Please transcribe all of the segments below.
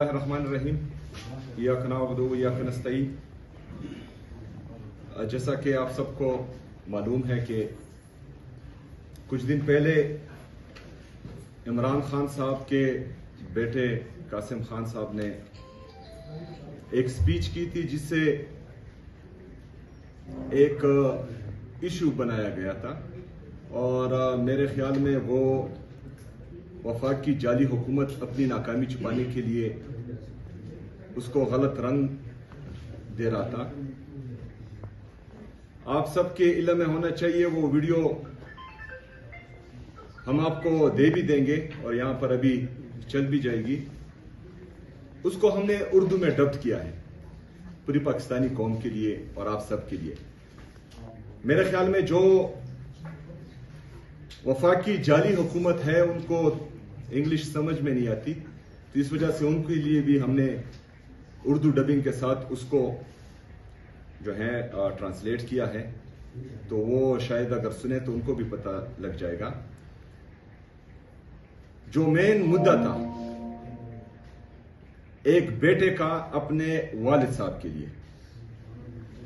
الرحمن الرحیم ایاک نعبد و ایاک نستعین۔ جیسا کہ آپ سب کو معلوم ہے کہ کچھ دن پہلے عمران خان صاحب کے بیٹے قاسم خان صاحب نے ایک سپیچ کی تھی جس سے ایک ایشو بنایا گیا تھا، اور میرے خیال میں وہ وفاق کی جعلی حکومت اپنی ناکامی چھپانے کے لیے اس کو غلط رنگ دے رہا تھا۔ آپ سب کے علم میں ہونا چاہیے، وہ ویڈیو ہم آپ کو دے بھی دیں گے اور یہاں پر ابھی چل بھی جائے گی۔ اس کو ہم نے اردو میں ڈبڈ کیا ہے پوری پاکستانی قوم کے لیے اور آپ سب کے لیے۔ میرے خیال میں جو وفاقی جعلی حکومت ہے ان کو انگلش سمجھ میں نہیں آتی، تو اس وجہ سے ان کے لیے بھی ہم نے اردو ڈبنگ کے ساتھ اس کو جو ہے ٹرانسلیٹ کیا ہے، تو وہ شاید اگر سنیں تو ان کو بھی پتہ لگ جائے گا۔ جو مین مدعا تھا ایک بیٹے کا اپنے والد صاحب کے لیے،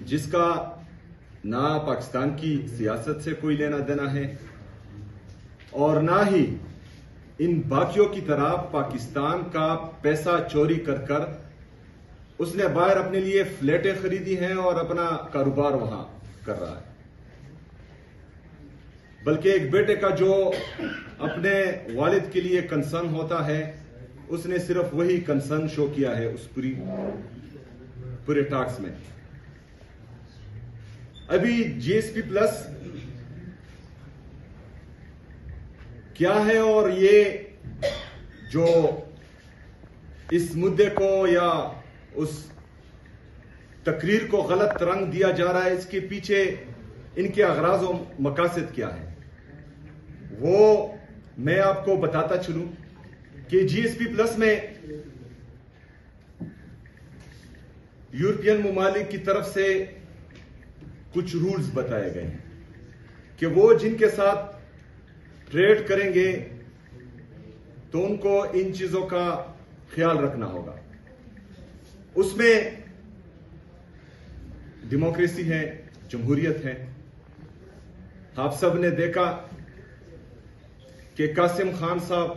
جس کا نہ پاکستان کی سیاست سے کوئی لینا دینا ہے اور نہ ہی ان باقیوں کی طرح پاکستان کا پیسہ چوری کر کر اس نے باہر اپنے لیے فلیٹیں خریدی ہیں اور اپنا کاروبار وہاں کر رہا ہے، بلکہ ایک بیٹے کا جو اپنے والد کے لیے کنسرن ہوتا ہے اس نے صرف وہی کنسرن شو کیا ہے اس پورے ٹاکس میں۔ ابھی جی ایس پی پلس کیا ہے اور یہ جو اس مدعے کو یا اس تقریر کو غلط رنگ دیا جا رہا ہے، اس کے پیچھے ان کے اغراض و مقاصد کیا ہے وہ میں آپ کو بتاتا چلوں کہ جی ایس پی پلس میں یورپین ممالک کی طرف سے کچھ رولز بتائے گئے ہیں کہ وہ جن کے ساتھ ٹریڈ کریں گے تو ان کو ان چیزوں کا خیال رکھنا ہوگا۔ اس میں ڈیموکریسی ہے، جمہوریت ہے۔ آپ سب نے دیکھا کہ قاسم خان صاحب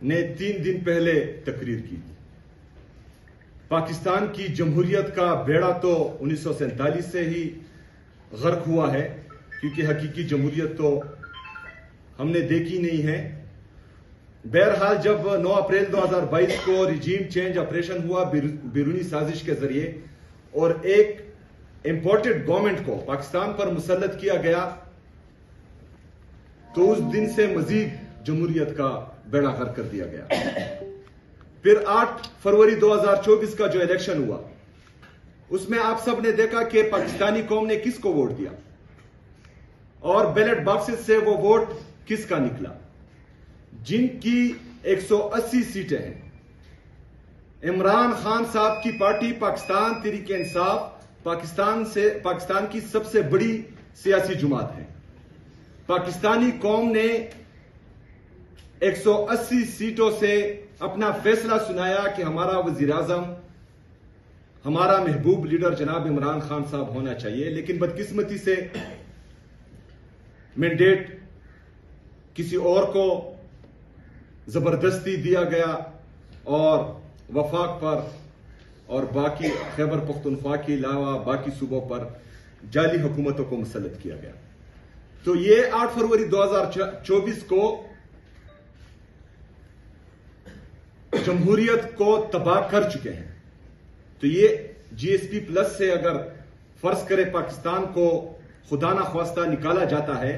نے 3 دن پہلے تقریر کی۔ پاکستان کی جمہوریت کا بیڑا تو 1947 سے ہی غرق ہوا ہے، کیونکہ حقیقی جمہوریت تو ہم نے دیکھی نہیں ہے۔ بہرحال جب 9 اپریل 2022 کو ریجیم چینج آپریشن ہوا بیرونی سازش کے ذریعے اور ایک امپورٹڈ گورنمنٹ کو پاکستان پر مسلط کیا گیا، تو اس دن سے مزید جمہوریت کا بیڑا غرق کر دیا گیا۔ پھر 8 فروری 2024 کا جو الیکشن ہوا اس میں آپ سب نے دیکھا کہ پاکستانی قوم نے کس کو ووٹ دیا اور بیلٹ باکسز سے وہ ووٹ کس کا نکلا، جن کی 180 سیٹیں ہیں۔ عمران خان صاحب کی پارٹی پاکستان تحریک انصاف پاکستان کی سب سے بڑی سیاسی جماعت ہے۔ پاکستانی قوم نے 180 سیٹوں سے اپنا فیصلہ سنایا کہ ہمارا وزیر اعظم ہمارا محبوب لیڈر جناب عمران خان صاحب ہونا چاہیے، لیکن بدقسمتی سے مینڈیٹ کسی اور کو زبردستی دیا گیا اور وفاق پر اور باقی خیبر پختونخوا کے علاوہ باقی صوبوں پر جعلی حکومتوں کو مسلط کیا گیا۔ تو یہ 8 فروری 2024 کو جمہوریت کو تباہ کر چکے ہیں۔ تو یہ جی ایس پی پلس سے اگر فرض کرے پاکستان کو خدا نہ خواستہ نکالا جاتا ہے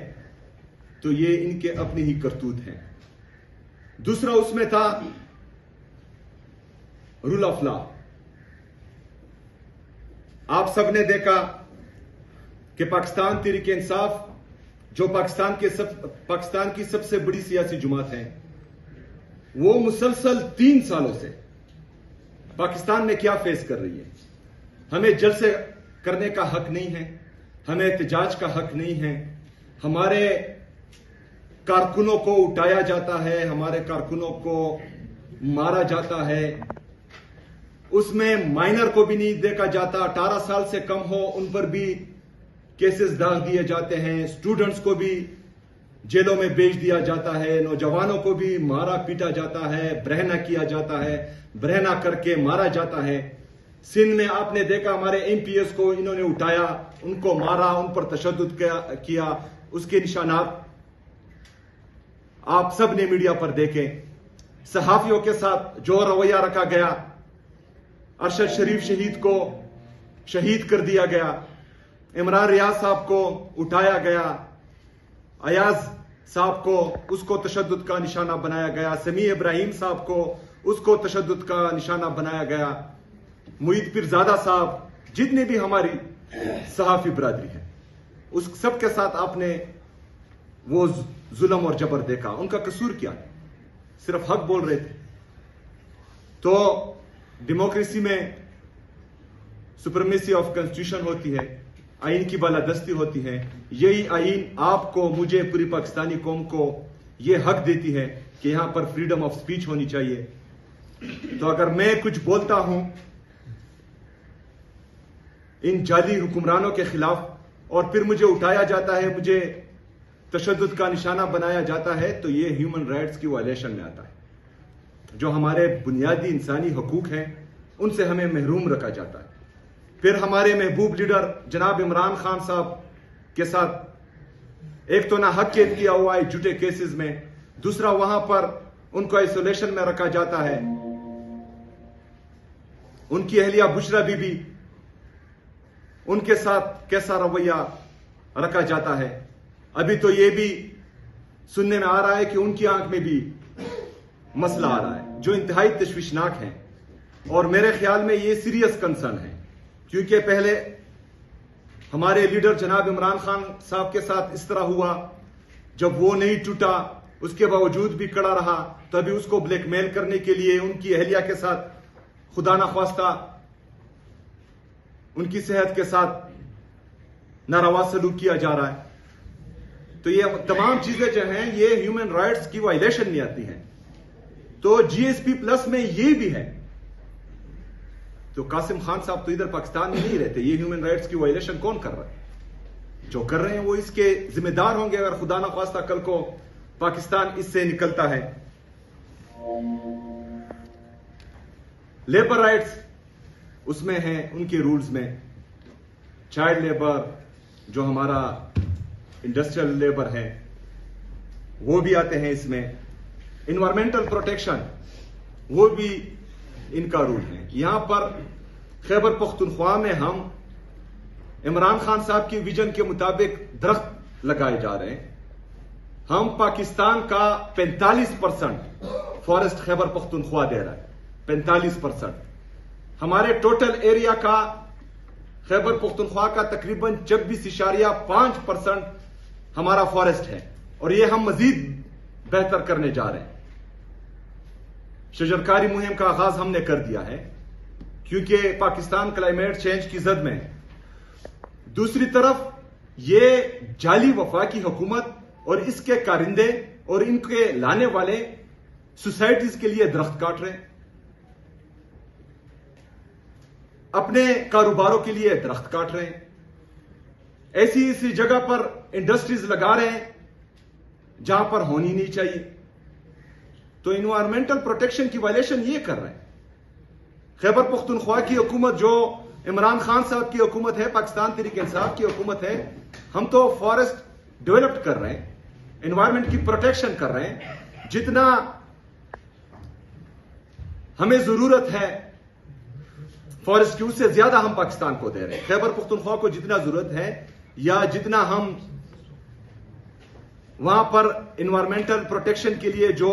تو یہ ان کے اپنی ہی کرتوت ہیں۔ دوسرا اس میں تھا رول آف لا۔ آپ سب نے دیکھا کہ پاکستان تحریک انصاف جو پاکستان کی سب سے بڑی سیاسی جماعت ہے، وہ مسلسل 3 سالوں سے پاکستان میں کیا فیس کر رہی ہے۔ ہمیں جلسے کرنے کا حق نہیں ہے، ہمیں احتجاج کا حق نہیں ہے، ہمارے کارکنوں کو اٹھایا جاتا ہے، ہمارے کارکنوں کو मारा जाता है, उसमें माइनर को भी नहीं देखा जाता, 18 साल से कम हो उन पर भी केसेस डाल दिए जाते हैं, स्टूडेंट्स को भी जेलों में भेज दिया जाता है, नौजवानों को भी मारा पीटा जाता है, बरहना किया जाता है, बरहना करके मारा जाता है। सिंध में आपने देखा हमारे एमपीएस को इन्होंने उठाया, उनको मारा, उन पर तशद्दुद किया, उसके निशानात आप सब ने मीडिया पर देखे। सहाफियों के साथ जो रवैया रखा गया, अरशद शरीफ शहीद को शहीद कर दिया गया, इमरान रियाज साहब को उठाया गया, अयाज साहब को उसको तशद्दुद का निशाना बनाया गया, समी इब्राहिम साहब को उसको तशद्दुद का निशाना बनाया गया, मुईद पीरजादा साहब, जितने भी हमारी सहाफी बरादरी है, उस सब के साथ आपने वो जुल्म और जबर देखा। उनका कसूर क्या है? सिर्फ हक बोल रहे थे। तो डेमोक्रेसी में सुप्रीमेसी ऑफ कॉन्स्टिट्यूशन होती है, आइन की बालादस्ती होती है। यही आइन आपको, मुझे, पूरी पाकिस्तानी कौम को यह हक देती है कि यहां पर फ्रीडम ऑफ स्पीच होनी चाहिए। तो अगर मैं कुछ बोलता हूं इन जाली हुक्मरानों के खिलाफ और फिर मुझे उठाया जाता है, मुझे तशद्दुद का निशाना बनाया जाता है, तो ये ह्यूमन राइट्स की वायलेशन में आता है। जो हमारे बुनियादी इंसानी हकूक हैं उनसे हमें महरूम रखा जाता है। फिर हमारे महबूब लीडर जनाब इमरान खान साहब के साथ एक तो ना हक कैद किया हुआ है झूठे केसेस में, दूसरा वहां पर उनको आइसोलेशन में रखा जाता है। उनकी अहलिया बुशरा बीबी, उनके साथ कैसा रवैया रखा जाता है। अभी तो ये भी सुनने में आ रहा है कि उनकी आंख में भी मसला आ रहा है, जो इंतहाई तशवीशनाक है। और मेरे ख्याल में ये सीरियस कंसर्न है, क्योंकि पहले हमारे लीडर जनाब इमरान खान साहब के साथ इस तरह हुआ, जब वो नहीं टूटा उसके बावजूद भी खड़ा रहा, तभी उसको ब्लैकमेल करने के लिए उनकी अहलिया के साथ खुदा ना ख्वास्ता उनकी सेहत के साथ नारवा सलूक किया जा रहा है। तो ये तमाम चीजें जो हैं ये ह्यूमन राइट्स की वायलेशन में आती हैं। तो जीएसपी प्लस में ये भी है। तो कासिम खान साहब तो इधर पाकिस्तान में नहीं रहते, ये ह्यूमन राइट्स की वायलेशन कौन कर रहा है? जो कर रहे हैं वो इसके जिम्मेदार होंगे अगर खुदा ना ख्वास्ता कल को पाकिस्तान इससे निकलता है। लेबर राइट्स उसमें हैं, उनके रूल्स में चाइल्ड लेबर, जो हमारा इंडस्ट्रियल लेबर है, वो भी आते हैं इसमें। इन्वायरमेंटल प्रोटेक्शन वो भी इनका रूल है। यहां पर खैबर पख्तूनख्वा में हम इमरान खान साहब की विजन के मुताबिक दरख्त लगाए जा रहे हैं। हम पाकिस्तान का 45% फॉरेस्ट खैबर पख्तूनख्वा दे रहा है, 45%। हमारे टोटल एरिया का खैबर पख्तूनख्वा का तकरीबन 26.5% हमारा फॉरेस्ट है, और ये हम मजीद बेहतर करने जा रहे हैं। शजरकारी मुहिम का आगाज हमने कर दिया है, क्योंकि पाकिस्तान क्लाइमेट चेंज की जद में है। दूसरी तरफ ये जाली वफाकी हुकूमत और इसके कारिंदे और इनके लाने वाले सोसाइटीज के लिए दरख्त काट रहे हैं, अपने कारोबारों के लिए दरख्त काट रहे हैं, ऐसी ऐसी जगह पर इंडस्ट्रीज लगा रहे हैं जहां पर होनी नहीं चाहिए। तो इन्वायरमेंटल प्रोटेक्शन की वायलेशन ये कर रहे हैं। खैबर पख्तूनख्वा की हुकूमत जो इमरान खान साहब की हुकूमत है, पाकिस्तान तहरीक इंसाफ की हुकूमत है, हम तो फॉरेस्ट डेवलप कर रहे हैं, एनवायरमेंट की प्रोटेक्शन कर रहे हैं। जितना हमें जरूरत है फॉरेस्ट की, उससे ज्यादा हम पाकिस्तान को दे रहे हैं। खैबर पख्तूनख्वा को जितना जरूरत है या जितना हम वहां पर एनवायरमेंटल प्रोटेक्शन के लिए जो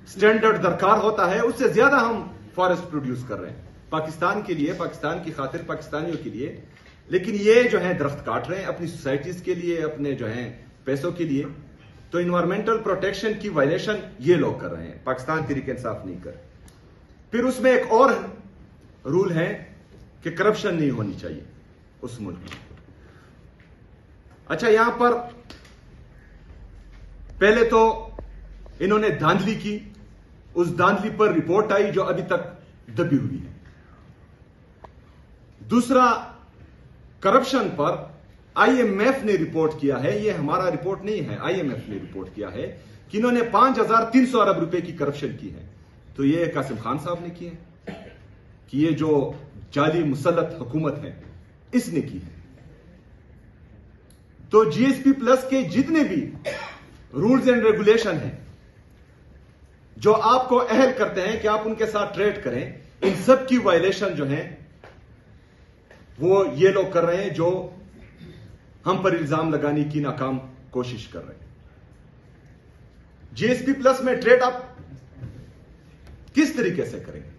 स्टैंडर्ड दरकार होता है, उससे ज्यादा हम फॉरेस्ट प्रोड्यूस कर रहे हैं पाकिस्तान के लिए, पाकिस्तान की खातिर, पाकिस्तानियों के लिए। लेकिन ये जो है दरख्त काट रहे हैं अपनी सोसाइटीज के लिए, अपने जो है पैसों के लिए। तो इन्वायरमेंटल प्रोटेक्शन की वायलेशन ये लोग कर रहे हैं, पाकिस्तान तहरीक इंसाफ नहीं कर। फिर उसमें एक और रूल है कि करप्शन नहीं होनी चाहिए उस मुल्क में। अच्छा, यहां पर पहले तो इन्होंने धांधली की, उस धांधली पर रिपोर्ट आई जो अभी तक दबी हुई है। दूसरा, करप्शन पर आईएमएफ ने रिपोर्ट किया है, यह हमारा रिपोर्ट नहीं है, आईएमएफ ने रिपोर्ट किया है कि इन्होंने 5,300 अरब रुपए की करप्शन की है। तो ये कासिम खान साहब ने की है कि ये जो जाली मुसल्लत हुकूमत है इसने की है। तो जीएसपी प्लस के जितने भी रूल्स एंड रेगुलेशन हैं जो आपको अहल करते हैं कि आप उनके साथ ट्रेड करें, इन सब की वायलेशन जो है वो ये लोग कर रहे हैं जो हम पर इल्जाम लगाने की नाकाम कोशिश कर रहे हैं। जीएसपी प्लस में ट्रेड आप किस तरीके से करेंगे?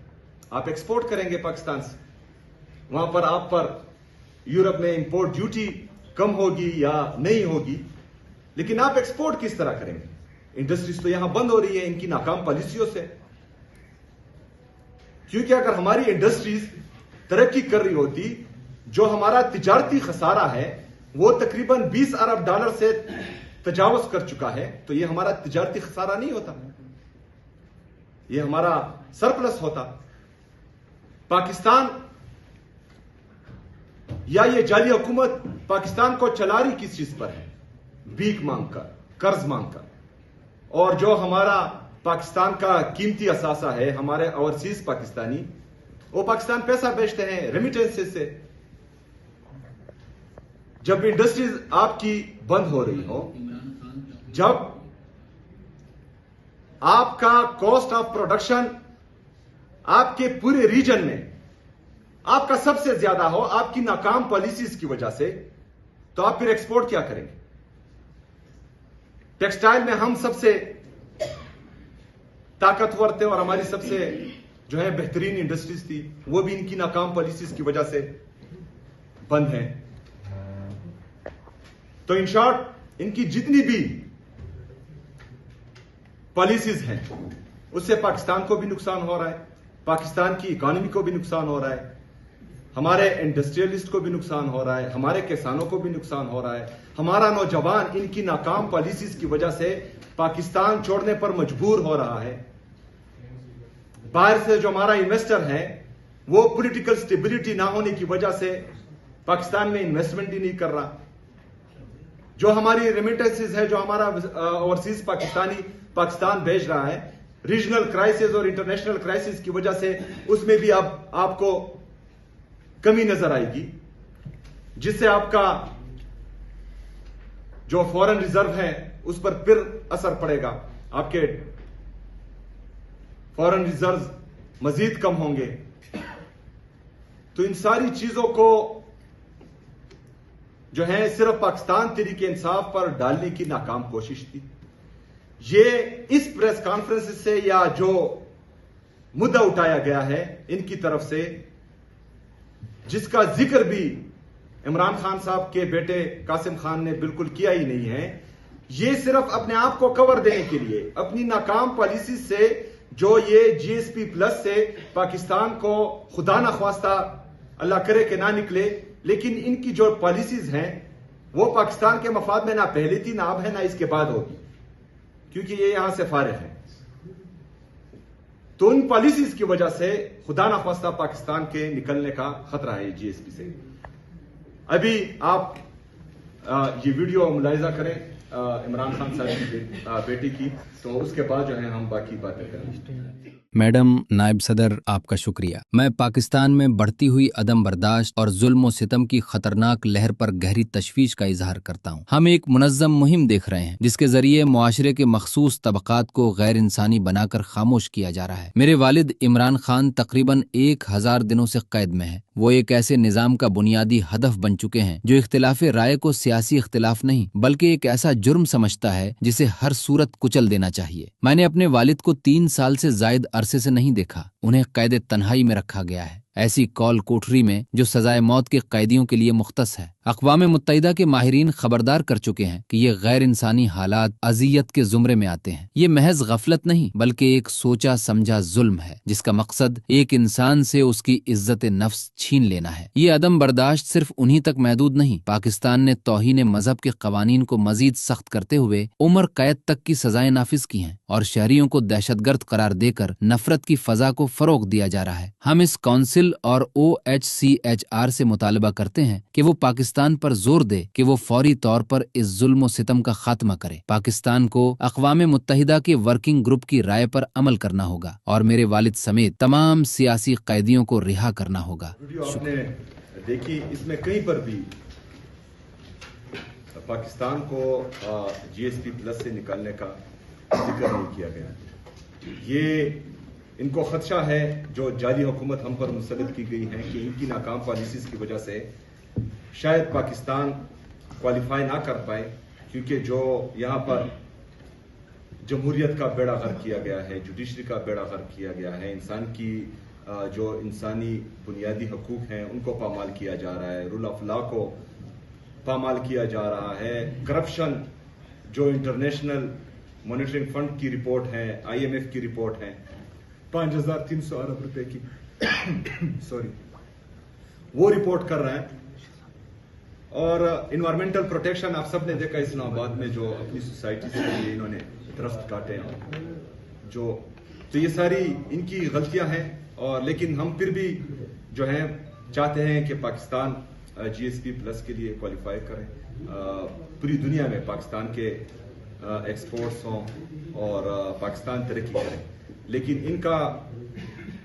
आप एक्सपोर्ट करेंगे पाकिस्तान से, वहां पर आप पर यूरोप में इंपोर्ट ड्यूटी कम होगी या नहीं होगी, लेकिन आप एक्सपोर्ट किस तरह करेंगे? इंडस्ट्रीज तो यहां बंद हो रही है इनकी नाकाम पॉलिसियों से। क्योंकि अगर हमारी इंडस्ट्रीज तरक्की कर रही होती, जो हमारा तिजारती खसारा है वो तकरीबन 20 अरब डॉलर से तजावज कर चुका है, तो ये हमारा तिजारती खसारा नहीं होता, ये हमारा सरप्लस होता। पाकिस्तान या ये जाली हुकूमत पाकिस्तान को चला रही किस चीज पर है? भीख मांगकर, कर्ज मांगकर। और जो हमारा पाकिस्तान का कीमती असासा है, हमारे ओवरसीज पाकिस्तानी, वो पाकिस्तान पैसा बेचते हैं रेमिटेंसेस से। जब इंडस्ट्रीज आपकी बंद हो रही हो, जब आपका कॉस्ट ऑफ प्रोडक्शन आपके पूरे रीजन में आपका सबसे ज्यादा हो आपकी नाकाम पॉलिसीज की वजह से, तो आप फिर एक्सपोर्ट क्या करेंगे? टेक्सटाइल में हम सबसे ताकतवर थे और हमारी सबसे जो है बेहतरीन इंडस्ट्रीज थी, वो भी इनकी नाकाम पॉलिसीज की वजह से बंद है। तो इन शॉर्ट इनकी जितनी भी पॉलिसीज हैं उससे पाकिस्तान को भी नुकसान हो रहा है, पाकिस्तान की इकोनॉमी को भी नुकसान हो रहा है, हमारे इंडस्ट्रियलिस्ट को भी नुकसान हो रहा है, हमारे किसानों को भी नुकसान हो रहा है। हमारा नौजवान इनकी नाकाम पॉलिसीज की वजह से पाकिस्तान छोड़ने पर मजबूर हो रहा है। बाहर से जो हमारा इन्वेस्टर है वो पॉलिटिकल स्टेबिलिटी ना होने की वजह से पाकिस्तान में इन्वेस्टमेंट ही नहीं कर रहा। जो हमारी रेमिटेंसेस है, जो हमारा ओवरसीज पाकिस्तानी पाकिस्तान भेज रहा है, रीजनल क्राइसिस और इंटरनेशनल क्राइसिस की वजह से उसमें भी अब आपको कमी नजर आएगी, जिससे आपका जो फॉरेन रिजर्व है उस पर फिर असर पड़ेगा, आपके फॉरेन रिजर्व मजीद कम होंगे। तो इन सारी चीजों को जो है सिर्फ पाकिस्तान तहरीक इंसाफ पर डालने की नाकाम कोशिश थी। ये इस प्रेस कॉन्फ्रेंस से या जो मुद्दा उठाया गया है इनकी तरफ से, जिसका जिक्र भी इमरान खान साहब के बेटे कासिम खान ने बिल्कुल किया ही नहीं है, ये सिर्फ अपने आप को कवर देने के लिए अपनी नाकाम पॉलिसी से जो ये जीएसपी प्लस से पाकिस्तान को खुदा ना ख्वास्ता अल्लाह करे कि ना निकले, लेकिन इनकी जो पॉलिसीज हैं वो पाकिस्तान के मफाद में ना पहले थी, ना अब है, ना इसके बाद होगी, क्योंकि ये यहां से फारिग है। तो उन पॉलिसीज की वजह से खुदा ना ख्वास्ता पाकिस्तान के निकलने का खतरा है जीएसपी से। अभी आप ये वीडियो मुलाहिजा करें इमरान खान साहब की बेटी की, तो उसके बाद जो है हम बाकी बातें करेंगे। मैडम नायब सदर, आपका शुक्रिया। मैं पाकिस्तान में बढ़ती हुई अदम बर्दाश्त और जुल्म व सितम की खतरनाक लहर पर गहरी तशवीश का इजहार करता हूँ। हम एक मुनज़्ज़म मुहिम देख रहे हैं जिसके जरिए मुआशरे के मखसूस तबकात को गैर इंसानी बनाकर खामोश किया जा रहा है। मेरे वालिद इमरान खान तकरीबन 1000 दिनों से कैद में है। वो एक ऐसे निज़ाम का बुनियादी हदफ बन चुके हैं जो इख्तिलाफ राय को सियासी इख्तिलाफ नहीं बल्कि एक ऐसा जुर्म समझता है जिसे हर सूरत कुचल देना चाहिए। मैंने अपने वालिद को 3 साल से जायद अरसे से नहीं देखा। उन्हें कैद तन्हाई में रखा गया है, ऐसी कौल कोठरी में जो सजाए मौत के कैदियों के लिए मुख्तस है। अक़वाम मुत्तहिदा के माहिरीन खबरदार कर चुके हैं कि ये गैर इंसानी हालात अज़ियत के ज़ुमरे में आते हैं। ये महज गफलत नहीं बल्कि एक सोचा समझा जुल्म है जिसका मकसद एक इंसान से उसकी इज्जत नफ्स छीन लेना है। ये अदम बर्दाश्त सिर्फ उन्हीं तक महदूद नहीं, पाकिस्तान ने तौहीन मजहब के कवानीन को मजीद सख्त करते हुए उम्र कैद तक की सजाएं नाफिज की हैं और शहरियों को दहशतगर्द करार देकर नफरत की फजा को फरोग दिया जा रहा है। हम इस काउंसिल और OHCHR से मुतालबा करते हैं कि वो पाकिस्तान पर जोर दे कि वो फौरी तौर पर इस जुल्म व सितम का खात्मा करे। पाकिस्तान को अक़वाम मुत्तहिदा के वर्किंग ग्रुप की राय पर अमल करना होगा और मेरे वालिद समेत तमाम सियासी कैदियों को रिहा करना होगा। वीडियो आपने देखी, इसमें कहीं पर भी पाकिस्तान को GSP+ से निकालने का जिक्र नहीं किया गया। ये इनको खदशा है जो जाली हुकूमत हम पर मुसल्लत की गई है कि इनकी नाकाम पॉलिसीज की वजह से शायद पाकिस्तान क्वालिफाई ना कर पाए, क्योंकि जो यहाँ पर जमहूरियत का बेड़ा गर्क किया गया है, जुडिशरी का बेड़ा गर्क किया गया है, इंसान की जो इंसानी बुनियादी हकूक हैं उनको पामाल किया जा रहा है, रूल ऑफ लॉ को पामाल किया जा रहा है, करप्शन जो इंटरनेशनल मॉनिटरिंग फंड की रिपोर्ट है, IMF की रिपोर्ट है 5,300 अरब रुपए की सॉरी वो रिपोर्ट कर रहे हैं। और इन्वायरमेंटल प्रोटेक्शन आप सब ने देखा इस्लामाबाद में जो अपनी सोसाइटी से लिए इन्होंने दरख्त काटे हैं, जो तो ये सारी इनकी गलतियां हैं। और लेकिन हम फिर भी जो है चाहते हैं कि पाकिस्तान GSP+ के लिए क्वालिफाई करें, पूरी दुनिया में पाकिस्तान के एक्सपोर्ट्स हों और पाकिस्तान तरक्की करे। लेकिन इनका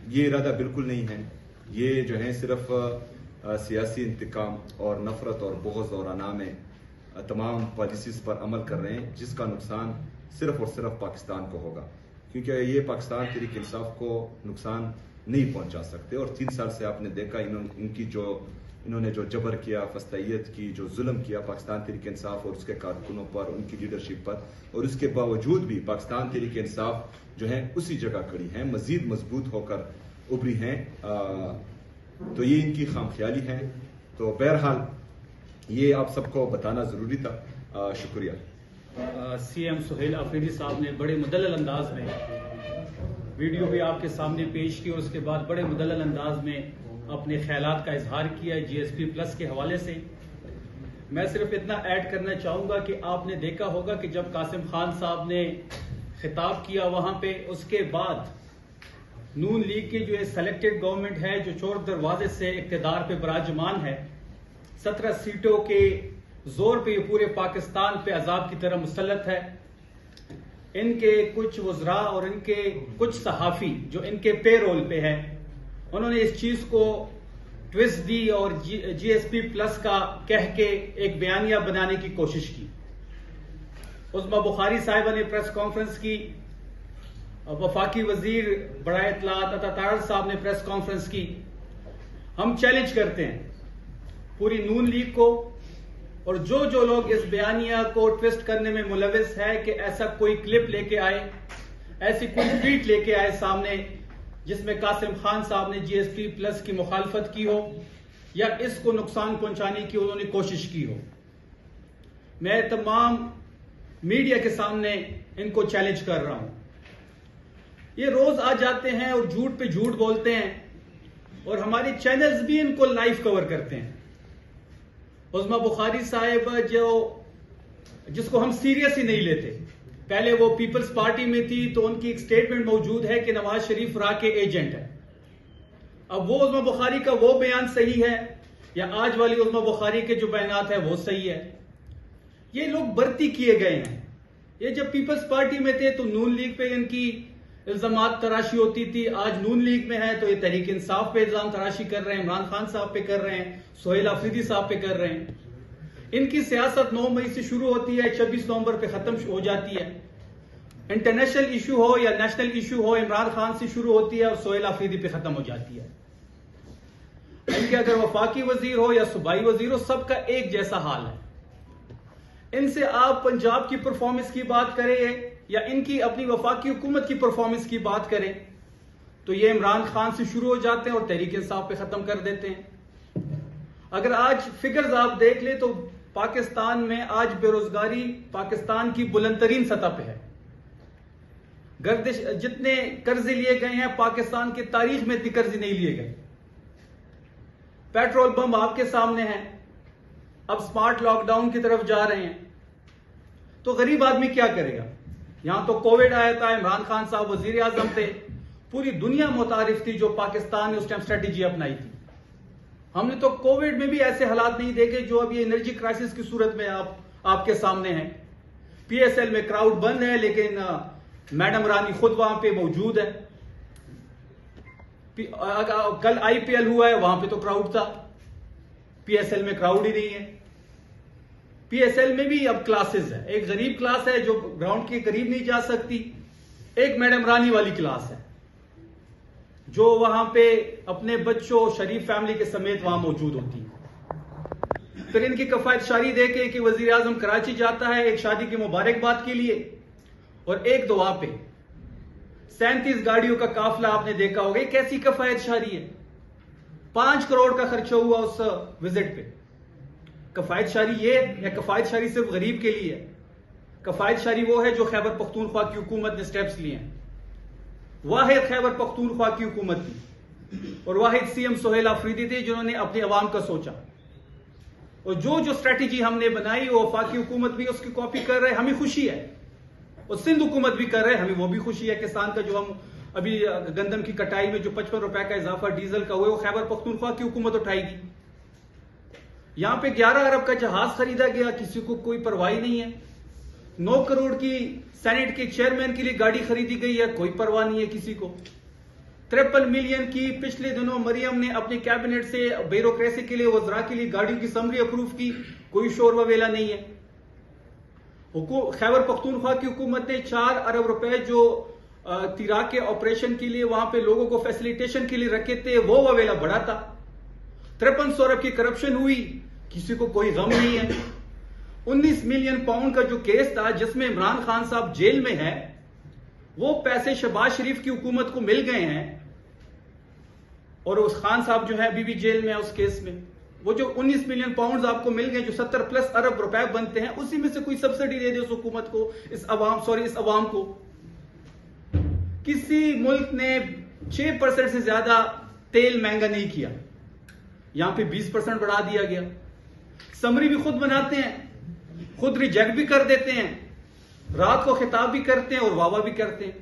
ये इरादा बिल्कुल नहीं है। ये जो है सिर्फ सियासी इंतकाम और नफरत और बुग़्ज़ और अना में तमाम पॉलिसीज पर अमल कर रहे हैं, जिसका नुकसान सिर्फ और सिर्फ पाकिस्तान को होगा, क्योंकि ये पाकिस्तान तहरीक इंसाफ को नुकसान नहीं पहुंचा सकते। और 3 साल से आपने देखा इन्होंने जो जबर किया, फस्तैयत की, जो जुल्म किया पाकिस्तान तहरीक इंसाफ और उसके कारकुनों पर, उनकी लीडरशिप पर, और उसके बावजूद भी पाकिस्तान तहरीक इंसाफ जो है उसी जगह खड़ी है, मजीद मजबूत होकर उभरी हैं। तो ये इनकी खामख्याली है। तो बहरहाल ये आप सबको बताना जरूरी था। शुक्रिया। CM सुहेल अफरीदी साहब ने बड़े मुदल्लल अंदाज में वीडियो भी आपके सामने पेश की और उसके बाद बड़े मुदल्लल अंदाज में अपने ख्यालात का इजहार किया GSP+ के हवाले से। मैं सिर्फ इतना ऐड करना चाहूंगा कि आपने देखा होगा कि जब कासिम खान साहब ने खिताब किया वहां पे, उसके बाद नून लीग की जो सेलेक्टेड गवर्नमेंट है, जो चोर दरवाजे से इक़्तिदार पे बराजमान है, 17 सीटों के जोर पे ये पूरे पाकिस्तान पे अजाब की तरह मुसल्लत है। इनके कुछ वज़रा और इनके कुछ सहाफ़ी जो इनके पेरोल पे है, उन्होंने इस चीज को ट्विस्ट दी और GSP+ का कह के एक बयानिया बनाने की कोशिश की। उस्मा बुखारी साहिबा ने प्रेस कॉन्फ्रेंस की, वफाकी वजीर बड़ाए इत्तलात अता साहब ने प्रेस कॉन्फ्रेंस की। हम चैलेंज करते हैं पूरी नून लीग को और जो लोग इस बयानिया को ट्विस्ट करने में मुलविस है कि ऐसा कोई क्लिप लेके आए, ऐसी कोई ट्वीट लेके आए सामने जिसमें कासिम खान साहब ने GSP+ की मुखालफत की हो या इसको नुकसान पहुंचाने की उन्होंने कोशिश की हो। मैं तमाम मीडिया के सामने इनको चैलेंज कर रहा हूं। ये रोज आ जाते हैं और झूठ पे झूठ बोलते हैं और हमारे चैनल्स भी इनको लाइव कवर करते हैं। उस्मा बुखारी साहिब जिसको हम सीरियस ही नहीं लेते, पहले वो पीपल्स पार्टी में थी तो उनकी एक स्टेटमेंट मौजूद है कि नवाज शरीफ रा के एजेंट है। अब वो उस्मा बुखारी का वो बयान सही है या आज वाली उस्मा बुखारी के जो बयानात है वो सही है? ये लोग भर्ती किए गए हैं। ये जब पीपल्स पार्टी में थे तो नून लीग पे इनकी इल्जामात तराशी होती थी, आज नून लीग में है तो ये तहरीक इंसाफ पे इल्जाम तराशी कर रहे हैं, इमरान खान साहब पे कर रहे हैं, सुहेल अफरीदी साहब पे कर रहे हैं। इनकी सियासत 9 मई से शुरू होती है, 26 नवंबर पे खत्म हो जाती है। इंटरनेशनल इशू हो या नेशनल इशू हो, इमरान खान से शुरू होती है और सुहेल अफरीदी पे खत्म हो जाती है। इनके अगर वफाकी वजीर हो या सूबाई वजीर हो, सबका एक जैसा हाल है। इनसे आप पंजाब की परफॉर्मेंस की बात करें या इनकी अपनी वफाकी हुकूमत की परफॉर्मेंस की बात करें तो ये इमरान खान से शुरू हो जाते हैं और तहरीक इंसाफ पे खत्म कर देते हैं। اگر آج فگرز آپ دیکھ لیں تو پاکستان میں آج بے روزگاری پاکستان کی بلند ترین سطح پہ ہے. گردش جتنے قرضے لیے گئے ہیں پاکستان کی تاریخ میں اتنے قرضے نہیں لیے گئے. پیٹرول بم آپ کے سامنے ہیں. اب سمارٹ لاک ڈاؤن کی طرف جا رہے ہیں. تو غریب آدمی کیا کرے گا؟ یہاں تو کووڈ آیا تھا, عمران خان صاحب وزیر اعظم تھے, پوری دنیا متعارف تھی جو پاکستان نے اس ٹائم اسٹریٹجی اپنائی تھی. ہم نے تو کووڈ میں بھی ایسے حالات نہیں دیکھے جو اب یہ انرجی کرائسس کی صورت میں آپ کے سامنے ہیں. پی ایس ایل میں کراؤڈ بند ہے لیکن میڈم رانی خود وہاں پہ موجود ہے. کل آئی پی ایل ہوا ہے, وہاں پہ تو کراؤڈ تھا. پی ایس ایل میں کراؤڈ ہی نہیں ہے. پی ایس ایل میں بھی اب کلاسز ہے. ایک غریب کلاس ہے جو گراؤنڈ کے قریب نہیں جا سکتی. ایک میڈم رانی والی کلاس ہے جو وہاں پہ اپنے بچوں شریف فیملی کے سمیت وہاں موجود ہوتی ہے. پھر ان کی کفایت شاری دیکھیں کہ وزیر اعظم کراچی جاتا ہے ایک شادی کی مبارکباد کے لیے, اور ایک دعا پہ 37 گاڑیوں کا قافلہ آپ نے دیکھا ہوگا. یہ کیسی کفایت شاری ہے؟ 5 کروڑ کا خرچہ ہوا اس وزٹ پہ. کفایت شاری یہ یا کفایت شاری صرف غریب کے لیے ہے؟ کفایت شاری وہ ہے جو خیبر پختونخوا کی حکومت نے سٹیپس لیے ہیں. واحد خیبر پختونخوا کی حکومت تھی اور واحد سی ایم سہیل آفریدی تھے جنہوں نے اپنے عوام کا سوچا. اور جو اسٹریٹجی ہم نے بنائی وہ وفاقی حکومت بھی اس کی کاپی کر رہے, ہمیں خوشی ہے. اور سندھ حکومت بھی کر رہے, ہمیں وہ بھی خوشی ہے. کسان کا جو ہم ابھی گندم کی کٹائی میں جو 55 روپے کا اضافہ ڈیزل کا ہوا ہے وہ خیبر پختونخوا کی حکومت اٹھائے گی. یہاں پہ 11 ارب کا جہاز خریدا گیا, کسی کو کوئی پرواہ نہیں ہے. 9 کروڑ کی سینٹ کے چیئرمین کے لیے گاڑی خریدی گئی ہے, کوئی پرواہ نہیں ہے کسی کو. 53 ملین کی پچھلے دنوں مریم نے اپنے کیبنٹ سے بیوروکریسی کے لیے وزراء کے لیے گاڑیوں کی سمری اپروو کی, کوئی شور و ویلا نہیں ہے. خیبر پختونخوا کی حکومت نے 4 ارب روپے جو تیراک کے آپریشن کے لیے وہاں پہ لوگوں کو فیسیلیٹیشن کے لیے رکھے تھے وہ وویلا بڑھا تھا. 5300 ارب کی کرپشن ہوئی, کسی کو کوئی غم نہیں ہے. 19 ملین پاؤنڈ کا جو کیس تھا جس میں عمران خان صاحب جیل میں ہے, وہ پیسے شہباز شریف کی حکومت کو مل گئے ہیں اور اس خان صاحب جو ہے ابھی بھی جیل میں ہے اس کیس میں. وہ جو 19 ملین پاؤنڈز آپ کو مل گئے جو 70+ ارب روپے بنتے ہیں, اسی میں سے کوئی سبسڈی دے دے اس حکومت کو, اس عوام کو. کسی ملک نے 6% سے زیادہ تیل مہنگا نہیں کیا, یہاں پہ 20% بڑھا دیا گیا. سمری بھی خود بناتے ہیں, خود ریجیکٹ بھی کر دیتے ہیں, رات کو خطاب بھی کرتے ہیں اور واہ واہ بھی کرتے ہیں.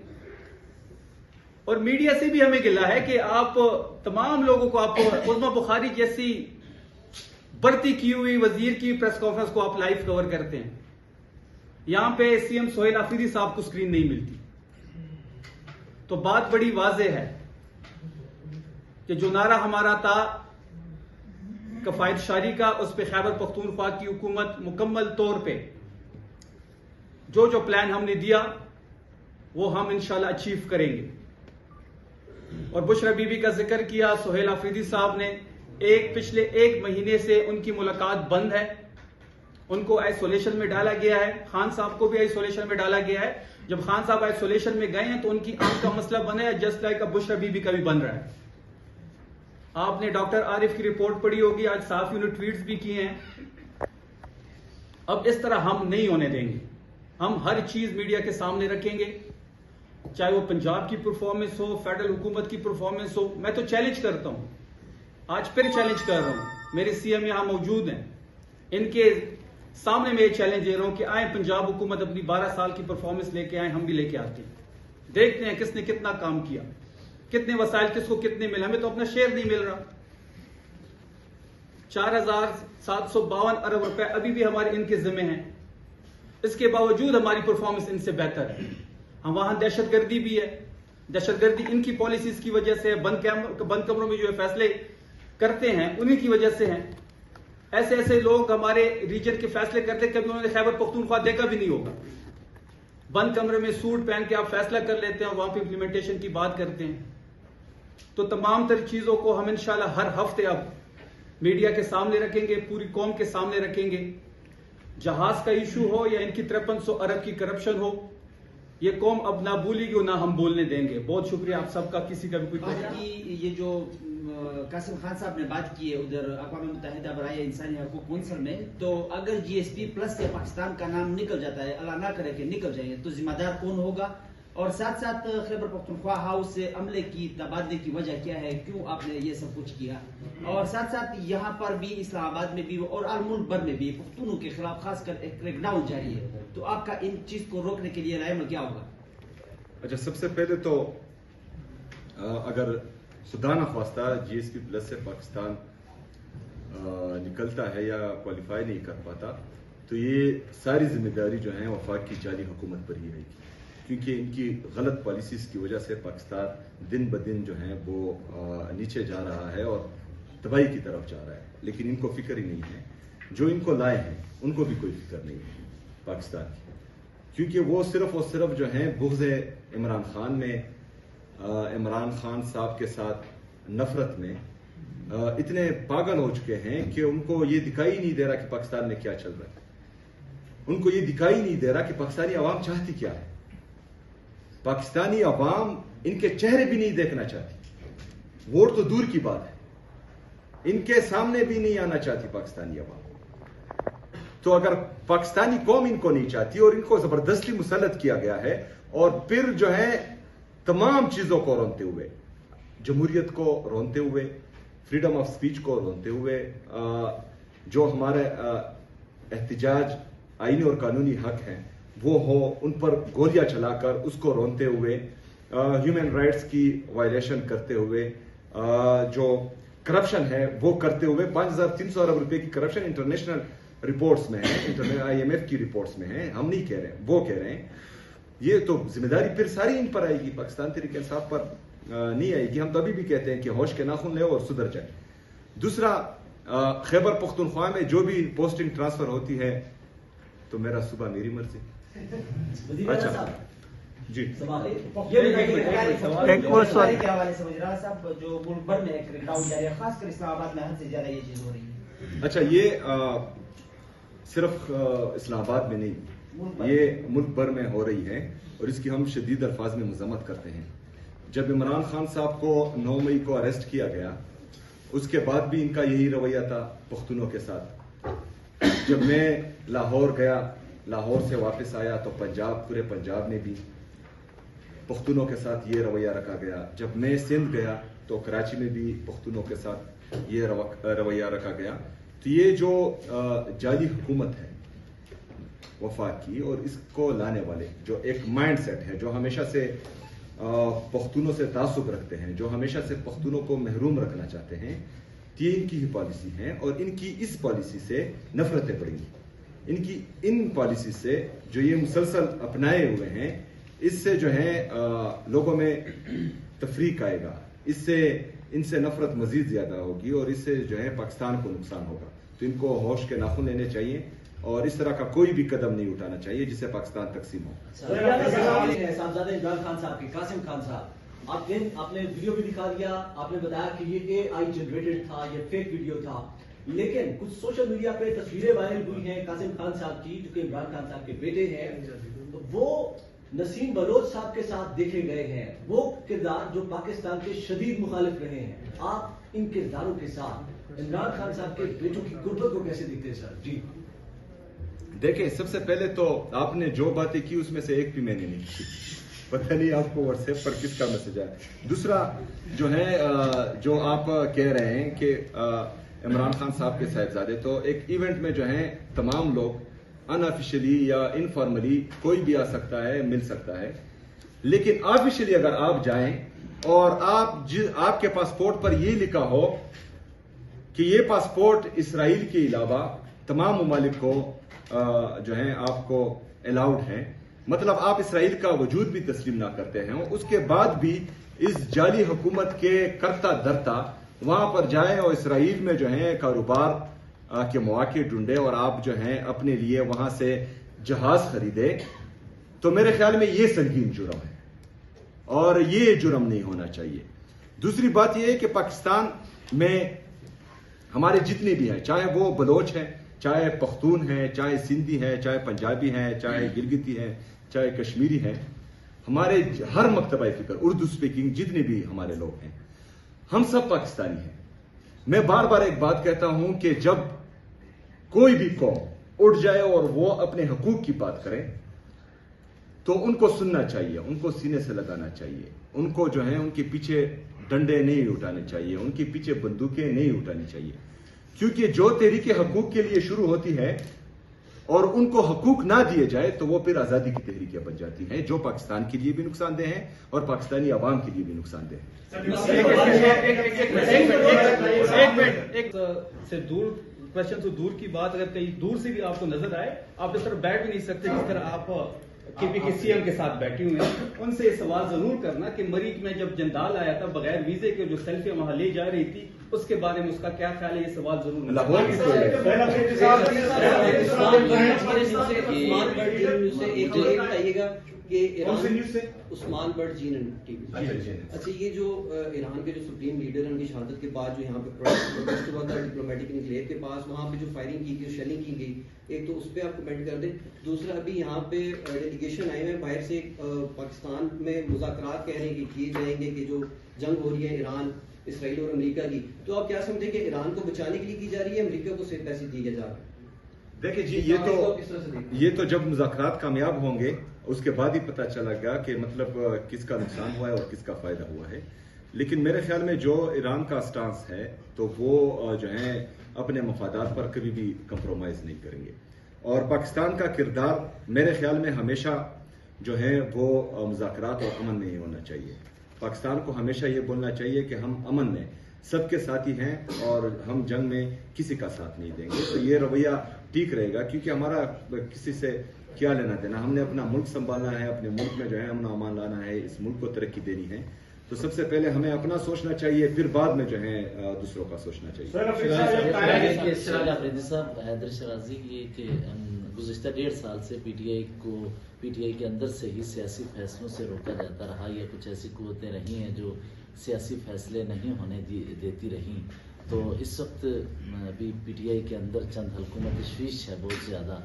اور میڈیا سے بھی ہمیں گلا ہے کہ آپ تمام لوگوں کو, آپ عظما بخاری جیسی بڑھتی کی ہوئی وزیر کی پریس کانفرنس کو آپ لائیو کور کرتے ہیں. یہاں پہ سی ایم سہیل آفریدی صاحب کو سکرین نہیں ملتی. تو بات بڑی واضح ہے کہ جو نعرہ ہمارا تھا کفایت شاری کا, اس پہ خیبر پختونخوا کی حکومت مکمل طور پہ جو پلان ہم نے دیا وہ ہم انشاءاللہ اچیو کریں گے. اور بشرا بی بی کا ذکر کیا سہیل آفریدی صاحب نے, پچھلے 1 مہینے سے ان کی ملاقات بند ہے. ان کو آئسولیشن میں ڈالا گیا ہے, خان صاحب کو بھی آئسولیشن میں ڈالا گیا ہے. جب خان صاحب آئسولیشن میں گئے ہیں تو ان کی آنکھ کا مسئلہ بنا ہے, just like Bushra be be کا بھی بن رہا ہے. آپ نے ڈاکٹر عارف کی رپورٹ پڑھی ہوگی, آج صحافیوں نے ٹویٹس بھی کیے ہیں. اب اس طرح ہم نہیں ہونے دیں گے. ہم ہر چیز میڈیا کے سامنے رکھیں گے, چاہے وہ پنجاب کی پرفارمنس ہو, فیڈرل حکومت کی پرفارمنس ہو. میں تو چیلنج کرتا ہوں, آج پھر چیلنج کر رہا ہوں, میرے سی ایم یہاں موجود ہیں, ان کے سامنے میں یہ چیلنج دے رہا ہوں کہ آئیں پنجاب حکومت اپنی 12 سال کی پرفارمنس لے کے آئیں, ہم بھی لے کے آتے ہیں. دیکھتے ہیں کس نے کتنا کام کیا, کتنے وسائل کس کو کتنے ملے. ہمیں تو اپنا شیئر نہیں مل رہا. 4752 ارب روپے ابھی بھی ہمارے ان کے ذمہ ہیں. اس کے باوجود ہماری پرفارمنس ان سے بہتر ہے. ہم وہاں دہشت گردی بھی ہے, دہشت گردی ان کی پالیسیز کی وجہ سے, بند کمروں میں جو فیصلے کرتے ہیں انہی کی وجہ سے ہیں. ایسے لوگ ہمارے ریجن کے فیصلے کرتے کبھی انہوں نے خیبر پختونخوا دیکھا بھی نہیں ہوگا. بند کمرے میں سوٹ پہن کے آپ فیصلہ کر لیتے ہیں اور وہاں پہ امپلیمنٹیشن کی بات کرتے ہیں. تو تمام تر چیزوں کو ہم انشاءاللہ ہر ہفتے اب میڈیا کے سامنے رکھیں گے, پوری قوم کے سامنے رکھیں گے. جہاز کا ایشو ہو یا ان کی 5300 ارب کی کرپشن ہو, یہ قوم اب نہ بھولے گی اور نہ ہم بولنے دیں گے. بہت شکریہ آپ سب کا. کسی کا بھی کوئی آج کی یہ جو قاسم خان صاحب نے بات کی ہے ادھر اقوام متحدہ برائے انسانی حقوق کونسل میں، تو اگر جی ایس پی پلس سے پاکستان کا نام نکل جاتا ہے، اللہ نہ کرے کہ نکل جائے، تو ذمہ دار کون ہوگا؟ اور ساتھ ساتھ خیبر پختونخوا ہاؤس سے عملے کی تبادلے کی وجہ کیا ہے، کیوں آپ نے یہ سب کچھ کیا؟ اور ساتھ ساتھ یہاں پر بھی اسلام آباد میں بھی اور ملک بھر میں بھی پختونوں کے خلاف خاص کر ایک کریک ڈاؤن جاری ہے، تو آپ کا ان چیز کو روکنے کے لیے رائے میں کیا ہوگا؟ اچھا، سب سے پہلے تو اگر خدا نخواستہ جی ایس پی پلس سے پاکستان نکلتا ہے یا کوالیفائی نہیں کر پاتا، تو یہ ساری ذمہ داری جو ہے وفاق کی جعلی حکومت پر ہی رہے گی، کیونکہ ان کی غلط پالیسیز کی وجہ سے پاکستان دن بدن جو ہے وہ نیچے جا رہا ہے اور تباہی کی طرف جا رہا ہے. لیکن ان کو فکر ہی نہیں ہے، جو ان کو لائے ہیں ان کو بھی کوئی فکر نہیں ہے پاکستان کی، کیونکہ وہ صرف اور صرف جو ہیں بغض عمران خان میں، عمران خان صاحب کے ساتھ نفرت میں اتنے پاگل ہو چکے ہیں کہ ان کو یہ دکھائی نہیں دے رہا کہ پاکستان میں کیا چل رہا ہے. ان کو یہ دکھائی نہیں دے رہا کہ پاکستانی عوام چاہتی کیا ہے. پاکستانی عوام ان کے چہرے بھی نہیں دیکھنا چاہتی، ووٹ تو دور کی بات ہے، ان کے سامنے بھی نہیں آنا چاہتی پاکستانی عوام. تو اگر پاکستانی قوم ان کو نہیں چاہتی اور ان کو زبردستی مسلط کیا گیا ہے، اور پھر جو ہے تمام چیزوں کو رونتے ہوئے، جمہوریت کو رونتے ہوئے، فریڈم آف سپیچ کو رونتے ہوئے، جو ہمارے احتجاج آئینی اور قانونی حق ہیں وہ ہو، ان پر گولیاں چلا کر اس کو رونتے ہوئے، ہیومن رائٹس کی وائلیشن کرتے ہوئے، جو کرپشن ہے وہ کرتے ہوئے، 5300 ارب روپے کی کرپشن انٹرنیشنل رپورٹس میں ہے، آئی ایم ایف کی رپورٹس میں ہے، ہم نہیں کہہ رہے ہیں، وہ کہہ رہے ہیں. یہ تو ذمہ داری پھر ساری ان پر آئے گی، پاکستان تحریک انصاف پر نہیں آئے گی. ہم تو ابھی بھی کہتے ہیں کہ ہوش کے ناخن لے اور سدھر جائے. دوسرا، خیبر پختونخوا میں جو بھی پوسٹنگ ٹرانسفر ہوتی ہے تو میرا صبح میری مرضی. اچھا جی، ایک اور سوال کے حوالے سے وزیر اعلیٰ صاحب، جو ملک بھر میں ایک ڈاؤن جاری ہے، خاص کر اسلام آباد میں حد سے زیادہ یہ چیز ہو رہی ہے. اچھا، یہ صرف اسلام آباد میں نہیں، یہ ملک بھر میں ہو رہی ہے اور اس کی ہم شدید الفاظ میں مذمت کرتے ہیں. جب عمران خان صاحب کو 9 مئی کو اریسٹ کیا گیا، اس کے بعد بھی ان کا یہی رویہ تھا پختونوں کے ساتھ. جب میں لاہور گیا، لاہور سے واپس آیا تو پورے پنجاب میں بھی پختونوں کے ساتھ یہ رویہ رکھا گیا. جب میں سندھ گیا تو کراچی میں بھی پختونوں کے ساتھ یہ رویہ رکھا گیا. تو یہ جو جعلی حکومت ہے وفاق کی، اور اس کو لانے والے جو ایک مائنڈ سیٹ ہے، جو ہمیشہ سے پختونوں سے تعصب رکھتے ہیں، جو ہمیشہ سے پختونوں کو محروم رکھنا چاہتے ہیں، یہ ان کی ہی پالیسی ہے. اور ان کی اس پالیسی سے نفرتیں بڑھیں گی. ان پالیسی سے جو یہ مسلسل اپنائے ہوئے ہیں، اس سے جو ہے لوگوں میں تفریق آئے گا، اس سے ان سے نفرت مزید زیادہ ہوگی، اور اس سے جو ہے پاکستان کو نقصان ہوگا. تو ان کو ہوش کے ناخن لینے چاہیے اور اس طرح کا کوئی بھی قدم نہیں اٹھانا چاہیے جس سے پاکستان تقسیم ہو. صاحبزادہ عمران خان صاحب کے قاسم خان صاحب، آپ نے ویڈیو بھی دکھا دیا، آپ نے بتایا کہ یہ اے آئی جنریٹڈ تھا، یہ فیک ویڈیو تھا، لیکن کچھ سوشل میڈیا پہ تصویریں وائرل ہوئی ہیں قاسم خان صاحب کی، جو کہ عمران خان صاحب کے بیٹے ہیں. وہ نسیم بلوچ صاحب کے ساتھ دیکھے گئے ہیں، وہ کردار جو پاکستان کے شدید مخالف رہے ہیں. آپ ان کرداروں کے ساتھ عمران خان صاحب کے بیٹوں کی قربت کو کیسے دیکھتے ہیں سر؟ جی دیکھیں، سب سے پہلے تو آپ نے جو باتیں کی اس میں سے ایک بھی میں نے نہیں کی. پتہ نہیں آپ کو واٹس ایپ پر کس کا میسج آیا. دوسرا جو ہے، جو آپ کہہ رہے ہیں کہ عمران خان صاحب کے صاحبزادے، تو ایک ایونٹ میں جو ہیں تمام لوگ ان آفیشلی یا انفارملی کوئی بھی آ سکتا ہے، مل سکتا ہے. لیکن آفیشلی اگر آپ جائیں اور آپ کے پاسپورٹ پر یہ لکھا ہو کہ یہ پاسپورٹ اسرائیل کے علاوہ تمام ممالک کو جو ہیں آپ کو الاؤڈ ہیں، مطلب آپ اسرائیل کا وجود بھی تسلیم نہ کرتے ہیں، اس کے بعد بھی اس جعلی حکومت کے کرتا دھرتا وہاں پر جائیں اور اسرائیل میں جو ہیں کاروبار کے مواقع ڈھونڈے اور آپ جو ہیں اپنے لیے وہاں سے جہاز خریدے، تو میرے خیال میں یہ سنگین جرم ہے اور یہ جرم نہیں ہونا چاہیے. دوسری بات یہ ہے کہ پاکستان میں ہمارے جتنے بھی ہیں، چاہے وہ بلوچ ہیں، چاہے پختون ہیں، چاہے سندھی ہیں، چاہے پنجابی ہیں، چاہے گلگتی ہیں، چاہے کشمیری ہیں، हमारे हर मकतबा फिक्र उर्दू स्पीकिंग जितने भी हमारे लोग हैं, हम सब पाकिस्तानी हैं। मैं बार बार एक बात कहता हूं कि जब कोई भी कौम उठ जाए और वो अपने हकूक की बात करे तो उनको सुनना चाहिए, उनको सीने से लगाना चाहिए, उनको जो है उनके पीछे डंडे नहीं उठाने चाहिए, उनके पीछे बंदूकें नहीं उठानी चाहिए, क्योंकि जो तहरीक हकूक के लिए शुरू होती है और उनको हकूक ना दिए जाए तो वो फिर आजादी की तहरीकें बन जाती हैं, जो पाकिस्तान के लिए भी नुकसानदेह हैं और पाकिस्तानी आवाम के लिए भी नुकसानदेह हैं। एक से दूर क्वेश्चन से दूर की बात अगर कहीं दूर से भी आपको नजर आए, आप इस तरह बैठ भी नहीं सकते जिस तरह आप केपी सीएम के साथ बैठे हुए हैं, उनसे ये सवाल जरूर करना कि मरीज में जब जंदाल आया था बगैर वीजे के जो सेल्फी वहां ले जा रही थी, उसके बारे में उसका क्या ख्याल है, ये सवाल जरूर लाहौर की बताइएगा कि उस्मान बट जीन टीवी। अच्छा, ये जो ईरान के जो सुप्रीम लीडर हैं उनकी शहादत के बाद जो यहाँ पे प्रोटेस्ट हुआ था डिप्लोमेटिक इनक्लेव के पास, वहाँ पे जो फायरिंग की गई, शेलिंग की गई, एक तो उस पर आप कमेंट कर दें। दूसरा, अभी यहाँ पे डेलीगेशन आए हुए बाहर से, पाकिस्तान में मुज़ाकरात कह रहे हैं कि किए जाएंगे कि जो जंग हो रही है ईरान इसराइल और अमेरिका की, तो आप क्या समझे कि ईरान को बचाने के लिए की जा रही है, अमेरिका को सिर्फ पैसे दिए जा रहे हैं? देखिए जी, ये तो जब मुज़ाकरात कामयाब होंगे उसके बाद ही पता चलेगा कि मतलब किसका नुकसान हुआ है और किसका फायदा हुआ है। लेकिन मेरे ख्याल में जो ईरान का स्टांस है तो वो जो है अपने मफादात पर कभी भी कंप्रोमाइज नहीं करेंगे, और पाकिस्तान का किरदार मेरे ख्याल में हमेशा जो है वो मुज़ाकरात और अमन में ही होना चाहिए। पाकिस्तान को हमेशा ये बोलना चाहिए कि हम अमन में सबके साथी हैं और हम जंग में किसी का साथ नहीं देंगे। तो ये रवैया ठीक रहेगा, क्योंकि हमारा किसी से क्या लेना देना, हमने अपना मुल्क संभालना है, अपने मुल्क में जो है अमन अमान लाना है, इस मुल्क को तरक्की देनी है। तो सबसे पहले हमें अपना सोचना चाहिए, फिर बाद में जो है दूसरों का सोचना चाहिए। हैदर शराजी ये कि गुज़िश्ता 1.5 साल से पीटीआई के अंदर से ही सियासी फैसलों से रोका जाता रहा, या कुछ ऐसी कुव्वतें रही हैं जो सियासी फैसले नहीं होने देती रहीं। तो इस वक्त अभी पीटीआई के अंदर चंद हल्कों में तशवीश है बहुत ज़्यादा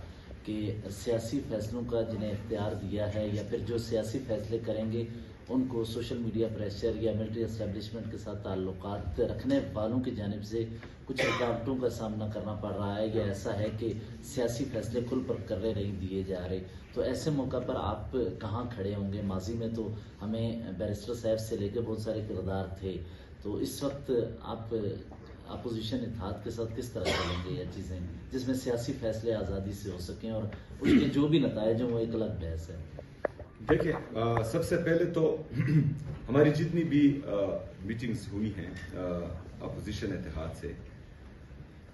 कि सियासी फैसलों का जिन्हें इख्तियार दिया है, या फिर जो सियासी फैसले करेंगे उनको सोशल मीडिया प्रेशर या मिलिट्री एस्टेब्लिशमेंट के साथ ताल्लुकात रखने वालों की जानिब से कुछ रुकावटों का सामना करना पड़ रहा है, या ऐसा है कि सियासी फैसले खुल पर करने नहीं दिए जा रहे। तो ऐसे मौका पर आप कहाँ खड़े होंगे? माजी में तो हमें बैरिस्टर साहब से लेकर बहुत सारे किरदार थे, तो इस वक्त आप अपोजिशन इत्तेहाद के साथ किस तरह चलेंगे ये चीज़ें, जिसमें सियासी फैसले आज़ादी से हो सकें और उसके जो भी नतायज हैं वो एक अलग बहस है। देखिए, सबसे पहले तो हमारी जितनी भी मीटिंग्स हुई हैं अपोजिशन इत्तेहाद से,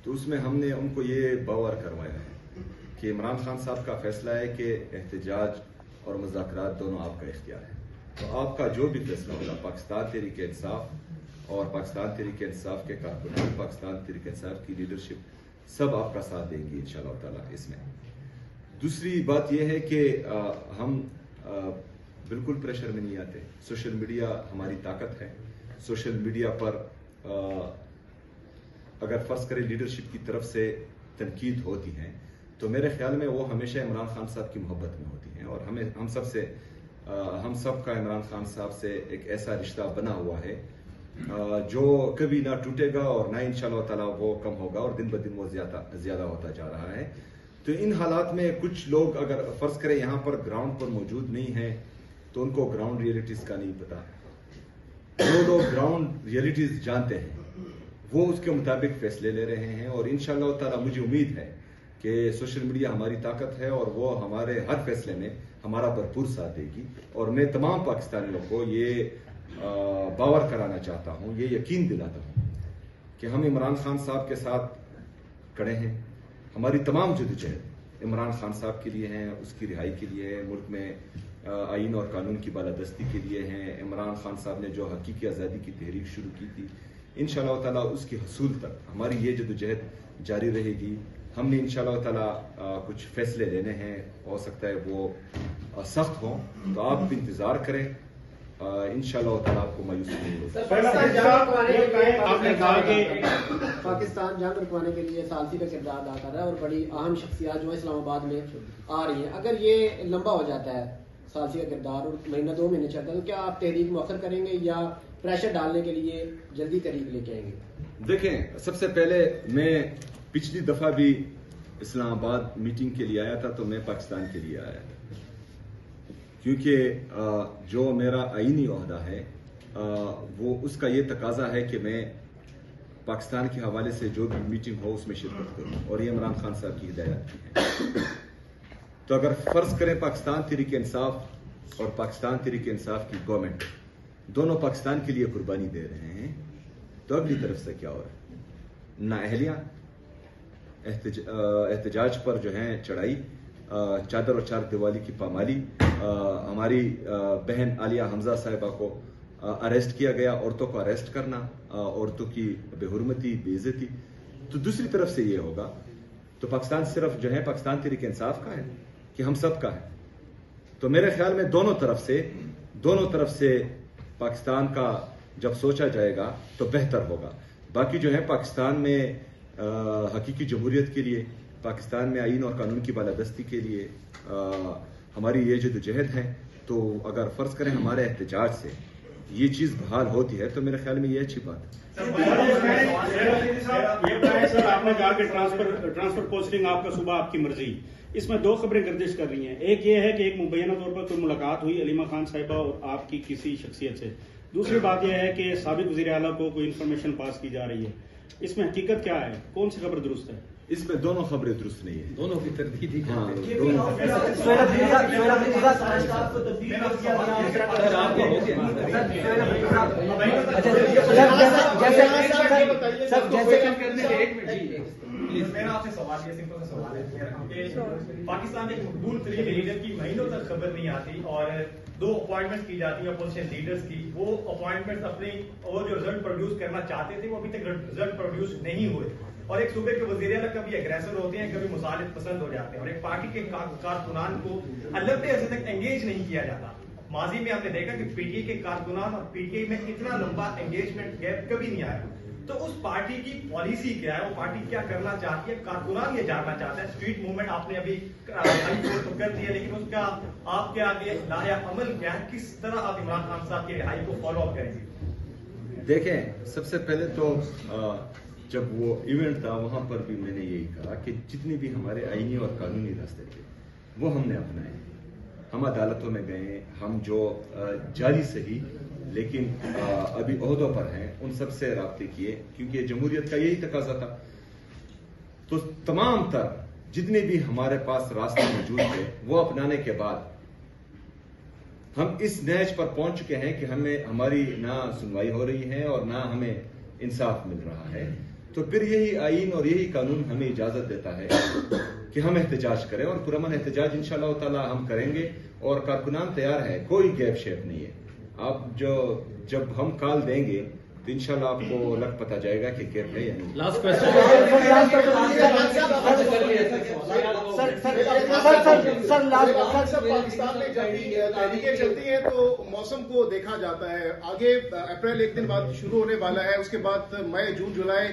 तो उसमें हमने उनको ये बावर करवाया है कि इमरान खान साहब का फैसला है कि एहतजाज और मुज़ाकरात दोनों आपका इख्तियार है। तो आपका जो भी फैसला होगा, पाकिस्तान तहरीक इंसाफ और पाकिस्तान तहरीक इंसाफ के कारकुनान, पाकिस्तान तहरीक इंसाफ की लीडरशिप सब आपका साथ देंगी इंशाअल्लाह ताला इसमें। दूसरी बात यह है कि हम बिल्कुल प्रेशर में नहीं आते। सोशल मीडिया हमारी ताकत है। सोशल मीडिया पर अगर फर्ज करें लीडरशिप की तरफ से तनकीद होती है तो मेरे ख्याल में वो हमेशा इमरान खान साहब की मोहब्बत में होती हैं, और हम सब का इमरान खान साहब से एक ऐसा रिश्ता बना हुआ है जो कभी ना टूटेगा और ना इंशाअल्लाह ताला वो कम होगा, और दिन ब दिन वो ज्यादा होता जा रहा है। तो इन हालात में कुछ लोग अगर फर्ज करें यहाँ पर ग्राउंड पर मौजूद नहीं है तो उनको ग्राउंड रियलिटीज का नहीं पता। जो लोग ग्राउंड रियलिटीज जानते हैं वो उसके मुताबिक फैसले ले रहे हैं, और इंशाअल्लाह ताला मुझे उम्मीद है कि सोशल मीडिया हमारी ताकत है और वो हमारे हर फैसले में हमारा भरपूर साथ देगी। और मैं तमाम पाकिस्तानियों को ये बावर कराना चाहता हूँ, ये यकीन दिलाता हूँ कि हम इमरान खान साहब के साथ खड़े हैं। हमारी तमाम जदोजहद इमरान खान साहब के लिए हैं, उसकी रिहाई के लिए है, मुल्क में आइन और कानून की बालादस्ती के लिए हैं। इमरान खान साहब ने जो हकीकी आज़ादी की तहरीक शुरू की थी, इंशाअल्लाह ताला उसकी हसूल तक हमारी ये जदोजहद जारी रहेगी। हमने इंशाअल्लाह ताला कुछ फैसले लेने हैं, हो सकता है वो सख्त हों, तो आप इंतज़ार करें। इंशाअल्लाह ताला आपको मायूसी नहीं होगी। पाकिस्तान जंग रुकवाने के लिए सालसी का किरदार अदा कर रहा है और बड़ी अहम शख्सियत जो है इस्लामाबाद में आ रही है। अगर ये लंबा हो जाता है सालसी का किरदार और महीना 2 महीने चलता है, तो क्या आप तहरीक मौखर करेंगे या प्रेशर डालने के लिए जल्दी तहरीक लेके आएंगे? देखें, सबसे पहले मैं पिछली दफा भी इस्लामाबाद मीटिंग के लिए आया था, तो मैं पाकिस्तान के लिए आया था, क्योंकि जो मेरा आईनी ओहदा है वो उसका ये तकाजा है कि मैं पाकिस्तान के हवाले से जो भी मीटिंग हो उसमें शिरकत करूं, और ये इमरान खान साहब की हिदायत है। तो अगर फर्ज करें पाकिस्तान तहरीक इंसाफ और पाकिस्तान तहरीक इंसाफ की गवर्नमेंट दोनों पाकिस्तान के लिए कुर्बानी दे रहे हैं, तो अगली तरफ से क्या हो रहा है? नाअहलियां एहतजाज पर जो है चढ़ाई, चादर और चार दिवाली की पामाली, हमारी बहन आलिया हमजा साहिबा को अरेस्ट किया गया, औरतों को अरेस्ट करना, औरतों की बेहुरमती, बेइज्जती। तो दूसरी तरफ से ये होगा तो पाकिस्तान सिर्फ जो है पाकिस्तान तहरीक इंसाफ का है कि हम सब का है? तो मेरे ख्याल में दोनों तरफ से पाकिस्तान का जब सोचा जाएगा तो बेहतर होगा। बाकी जो है पाकिस्तान में हकीकी जमहूरियत के लिए, पाकिस्तान में आईन और कानून की बालादस्ती के लिए हमारी ये जद्दोजहद है, तो अगर फर्ज करें हमारे एहतजाज से ये चीज बहाल होती है तो मेरे ख्याल में ये अच्छी बात है। सर, आपने कहा कि ट्रांसफर पोस्टिंग आपका सुबह आपकी मर्जी, इसमें 2 खबरें गर्दिश कर रही हैं। एक ये है कि एक मुबैना तौर पर कोई मुलाकात हुई अलीमा खान साहिबा और आपकी किसी शख्सियत से। दूसरी बात यह है कि साबिक वज़ीर आला को कोई इन्फॉर्मेशन पास की जा रही है। इसमें हकीकत क्या है? कौन सी खबर दुरुस्त है? इसमें दोनों खबरें दुरुस्त नहीं है। दोनों की तरदीद ही मेरा आपसे सवाल ये सिंपल सा सवाल है कि पाकिस्तान एक मकबूल तरीन लीडर की महीनों तक खबर नहीं आती और 2 अपॉइंटमेंट की जाती है अपोजिशन लीडर्स की, वो अपॉइंटमेंट अपने और जो रिजल्ट प्रोड्यूस करना चाहते थे वो अभी तक रिजल्ट प्रोड्यूस नहीं हुए, और एक सूबे के वज़ीर आला कभी एग्रेसर होते हैं, कभी मुखालिफ पसंद हो जाते हैं, और एक पार्टी के कारकुनान को लंबे अरसे तक एंगेज नहीं किया जाता। माजी में आपने देखा कि पीटीआई के कारकुनान और पीटीआई में इतना लंबा एंगेजमेंट गैप कभी नहीं आया। तो उस पार्टी की पॉलिसी क्या है, वो पार्टी क्या करना चाहती है, कारकुनान ये जानना चाहता है। स्ट्रीट मूवमेंट आपने अभी तो कर दिया, लेकिन उसका आपके आगे लाया अमल क्या है? किस तरह आप इमरान खान साहब की रिहाई को फॉलो अप करेंगे? देखें, सबसे पहले तो जब वो इवेंट था वहां पर भी मैंने यही कहा कि जितनी भी हमारे आईनी और कानूनी रास्ते थे वो हमने अपनाए। हम अदालतों में गए, हम जो जारी सही लेकिन अभी ओहदों पर हैं उन सब से राब्ते किए, क्योंकि जमहूरियत का यही तकाजा था। तो तमाम तर जितने भी हमारे पास रास्ते मौजूद थे वो अपनाने के बाद हम इस नहज पर पहुंच चुके हैं कि हमें हमारी ना सुनवाई हो रही है और ना हमें इंसाफ मिल रहा है। तो फिर यही आईन और यही कानून हमें इजाजत देता है कि हम एहतजाज करें, और पुरअमन एहतजाज इंशाअल्लाह ताला हम करेंगे, और कारकुनान तैयार है, कोई गैप शेप नहीं है। आप जब हम कॉल देंगे तो इंशाल्लाह आपको लग पता जाएगा कि गैप है या नहीं। लास्ट क्वेश्चन पाकिस्तान में तहरीकें चलती हैं तो मौसम को देखा जाता है, आगे अप्रैल 1 दिन बाद शुरू होने वाला है, उसके बाद मई, जून, जुलाई,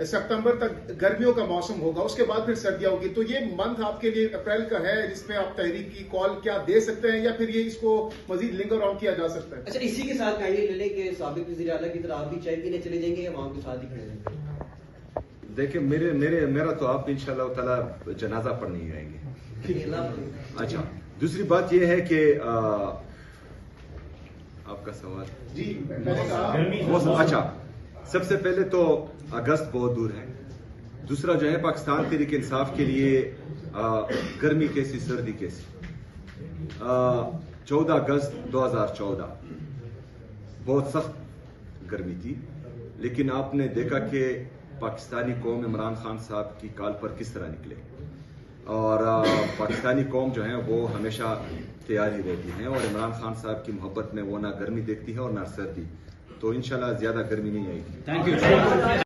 सितंबर तक गर्मियों का मौसम होगा, उसके बाद फिर सर्दियां होगी। तो ये मंथ आपके लिए अप्रैल का है जिसमें आप तहरीक की कॉल क्या दे सकते हैं, या फिर ये इसको मजीद लिंगर ऑन किया जा सकता है? अच्छा, इसी के साथ काइंडली ले लें कि साबिक वज़ीर आला की तरह आप भी चाय पीने चले जाएंगे या वहां के साथ ही खड़े रहेंगे? देखिए, मेरा तो आप इंशाल्लाह ताला जनाजा पर नहीं आएंगे। अच्छा, दूसरी बात यह है कि आपका सवाल जी, अच्छा, सबसे पहले तो अगस्त बहुत दूर है। दूसरा जो है पाकिस्तान तहरीक इंसाफ के लिए गर्मी कैसी, सर्दी कैसी। 14 अगस्त 2014 बहुत सख्त गर्मी थी, लेकिन आपने देखा कि पाकिस्तानी कौम इमरान खान साहब की कॉल पर किस तरह निकले, और पाकिस्तानी कौम जो है वो हमेशा तैयार ही रहती है, और इमरान खान साहब की मोहब्बत में वो ना गर्मी देखती है और ना सर्दी। तो इंशाल्लाह ज्यादा गर्मी नहीं आएगी। Thank you.